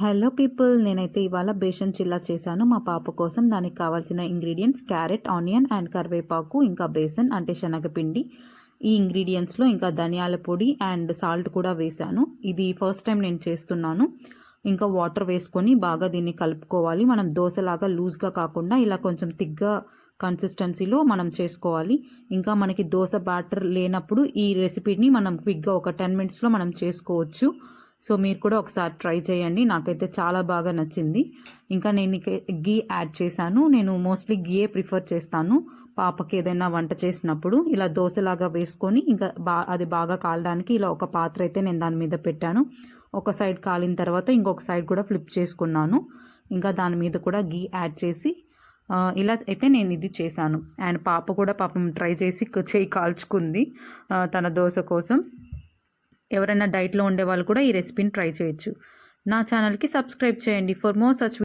Hello people, నేనైతే ఇవాళ బేసన్ చిల్లా చేశాను మా పాప కోసం. దానికి కావాల్సిన ఇంగ్రీడియంట్స్ క్యారెట్, ఆనియన్ అండ్ కరివేపాకు, ఇంకా బేసన్ అంటే శనగపిండి. ఈ ఇంగ్రీడియంట్స్లో ఇంకా ధనియాల పొడి అండ్ సాల్ట్ కూడా వేశాను. ఇది ఫస్ట్ టైం నేను చేస్తున్నాను. ఇంకా వాటర్ వేసుకొని బాగా దీన్ని కలుపుకోవాలి. మనం దోశలాగా లూజ్గా కాకుండా ఇలా కొంచెం థిక్గా కన్సిస్టెన్సీలో మనం చేసుకోవాలి. ఇంకా మనకి దోశ బ్యాటర్ లేనప్పుడు ఈ రెసిపీని మనం క్విక్గా ఒక 10 మినిట్స్లో మనం చేసుకోవచ్చు. సో మీరు కూడా ఒకసారి ట్రై చేయండి. నాకైతే చాలా బాగా నచ్చింది. ఇంకా నేను గీ యాడ్ చేశాను. నేను మోస్ట్లీ గీయే ప్రిఫర్ చేస్తాను పాపకి ఏదైనా వంట చేసినప్పుడు. ఇలా దోశలాగా వేసుకొని ఇంకా అది బాగా కాలడానికి ఇలా ఒక పాత్ర అయితే నేను దాని మీద పెట్టాను. ఒక సైడ్ కాలిన తర్వాత ఇంకొక సైడ్ కూడా ఫ్లిప్ చేసుకున్నాను. ఇంకా దాని మీద కూడా గీ యాడ్ చేసి ఇలా అయితే నేను ఇది చేశాను. అండ్ పాప కూడా పాపం ట్రై చేసి చేయి కాల్చుకుంది తన దోశ కోసం. ఎవరైనా డైట్లో ఉండే వాళ్ళు కూడా ఈ రెసిపీని ట్రై చేయొచ్చు. నా ఛానల్కి సబ్స్క్రైబ్ చేయండి ఫర్ మోర్ సచ్